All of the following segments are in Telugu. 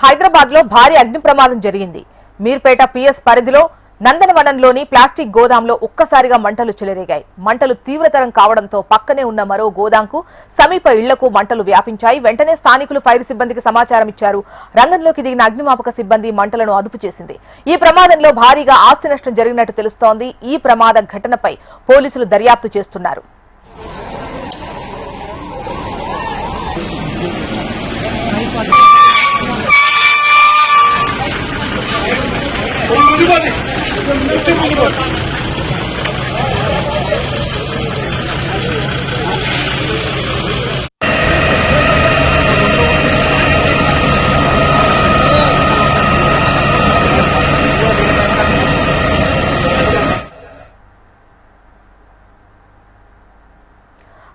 హైదరాబాద్ లో భారీ అగ్ని ప్రమాదం జరిగింది. మీర్పేట పిఎస్ పరిధిలో నందనవనంలోని ప్లాస్టిక్ గోదాంలో ఒక్కసారిగా మంటలు చెలరేగాయి. మంటలు తీవ్రతరం కావడంతో పక్కనే ఉన్న మరో గోదాంకు సమీప ఇళ్లకు మంటలు వ్యాపించాయి. వెంటనే స్థానికులు ఫైర్ సిబ్బందికి సమాచారం ఇచ్చారు. రంగంలోకి దిగిన అగ్నిమాపక సిబ్బంది మంటలను అదుపు చేసింది. ఈ ప్రమాదంలో భారీగా ఆస్తి నష్టం జరిగినట్టు తెలుస్తోంది. ఈ ప్రమాద ఘటనపై పోలీసులు దర్యాప్తు చేస్తున్నారు.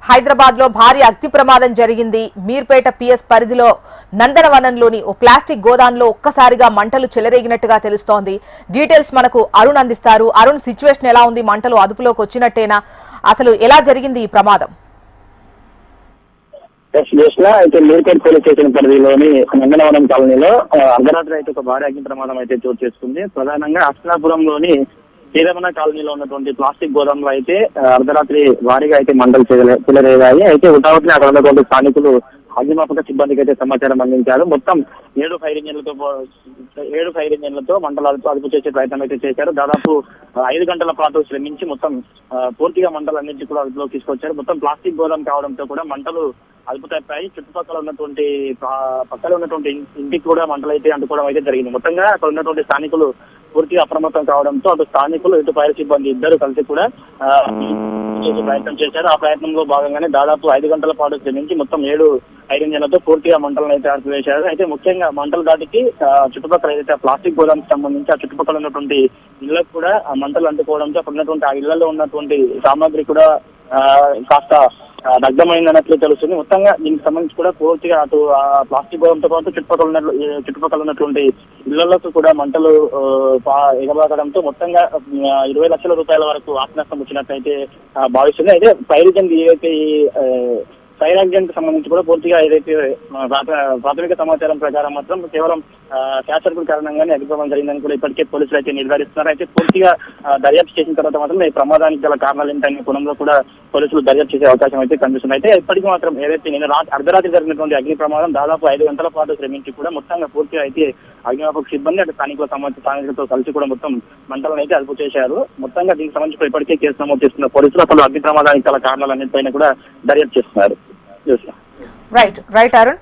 హైదరాబాద్ లో భారీ అగ్ని ప్రమాదం జరిగింది. మీర్పేట పిఎస్ పరిధిలో నందనవనంలోని ఓ ప్లాస్టిక్ గోదాంలో ఒక్కసారిగా మంటలు చెలరేగినట్టుగా తెలుస్తోంది. డీటెయిల్స్ మనకు అరుణ్ అందిస్తారు. అరుణ్, సిచ్యువేషన్ ఎలా ఉంది? మంటలు అదుపులోకి వచ్చినట్టేనా? అసలు ఎలా జరిగింది ఈ ప్రమాదం? అయితే మీర్పేట పోలీస్ స్టేషన్ పరిధిలోని నందనవనం కాలనీలో అర్ధరాత్రి అయితే ఒక భారీ అగ్ని ప్రమాదం అయితే చోటు చేసుకుంది. ప్రధానంగా అస్లాపురంలోని శ్రీరమణ కాలనీలో ఉన్నటువంటి ప్లాస్టిక్ గోదాంలో అయితే అర్ధరాత్రి భారీగా అయితే మంటలు చెలరేగాయి. అయితే హుటాహుటిన అక్కడ ఉన్నటువంటి స్థానికులు అగ్నిమాపక సిబ్బందికి అయితే సమాచారం అందించారు. మొత్తం 7 ఫైర్ ఇంజన్లతో మంటలు అదుపు చేసే ప్రయత్నం అయితే చేశారు. దాదాపు 5 గంటల పాటు శ్రమించి మొత్తం పూర్తిగా మంటలన్నింటినీ కూడా అదుపులోకి తీసుకొచ్చారు. మొత్తం ప్లాస్టిక్ గోదాం కావడంతో కూడా మంటలు అదుపు తప్పాయి. చుట్టుపక్కల ఉన్నటువంటి ఇంటికి కూడా మంటలు అయితే అంటుకోవడం అయితే జరిగింది. మొత్తంగా అక్కడ ఉన్నటువంటి స్థానికులు పూర్తిగా అప్రమత్తం కావడంతో అటు స్థానికులు ఇటు ఫైర్ సిబ్బంది ఇద్దరు కలిసి కూడా చేసే ప్రయత్నం చేశారు. ఆ ప్రయత్నంలో భాగంగానే దాదాపు 5 గంటల పాటు శ్రమించి మొత్తం 7 ఫైర్ ఇంజన్లతో పూర్తిగా మంటలను అయితే ఆర్పివేశారు. అయితే ముఖ్యంగా మంటల దాటికి చుట్టుపక్కల ఏదైతే ప్లాస్టిక్ గోదాంకి సంబంధించి ఆ చుట్టుపక్కల ఉన్నటువంటి ఇళ్లకు కూడా ఆ మంటలు అంటుకోవడంతో అక్కడ ఉన్నటువంటి ఆ ఇళ్లలో ఉన్నటువంటి సామాగ్రి కూడా కాస్త దగ్ధమైందన్నట్లు తెలుస్తుంది. మొత్తంగా దీనికి సంబంధించి కూడా పూర్తిగా అటు ప్లాస్టిక్ గోడంతో పాటు చుట్టుపక్కల ఉన్నటువంటి ఇళ్లకు కూడా మంటలు ఎగబాకడంతో మొత్తంగా 20 లక్షల రూపాయల వరకు ఆస్తి నష్టం వచ్చినట్లయితే భావిస్తుంది. అయితే ఫైర్ యాక్సిడెంట్ కి సంబంధించి కూడా పూర్తిగా ఏదైతే ప్రాథమిక సమాచారం ప్రకారం మాత్రం కేవలం షార్ట్ సర్క్యూట్ కారణంగానే అగ్నిప్రమాదం జరిగిందని కూడా ఇప్పటికే పోలీసులు అయితే నిర్ధారిస్తున్నారు. అయితే పూర్తిగా దర్యాప్తు చేసిన తర్వాత మాత్రం ఈ ప్రమాదానికి గల కారణాలు ఏంటనే కోణంలో కూడా పోలీసులు దర్యాప్తు చేసే అవకాశం అయితే కనిపిస్తుంది. అయితే ఇప్పటికీ మాత్రం ఏదైతే నిన్న అర్ధరాత్రి జరిగినటువంటి అగ్ని ప్రమాదం దాదాపు 5 గంటల పాటు శ్రమించి కూడా మొత్తంగా పూర్తిగా అయితే అగ్నిమాపక సిబ్బంది అటు స్థానికులతో కలిసి కూడా మొత్తం మంటలను అయితే అదుపు చేశారు. మొత్తంగా దీనికి సంబంధించి ఇప్పటికే కేసు నమోదు చేస్తున్న పోలీసులు అసలు అగ్ని ప్రమాదానికి గల కారణాలన్నింటిపైన కూడా దర్యాప్తు చేస్తున్నారు. రైట్ అరుణ్.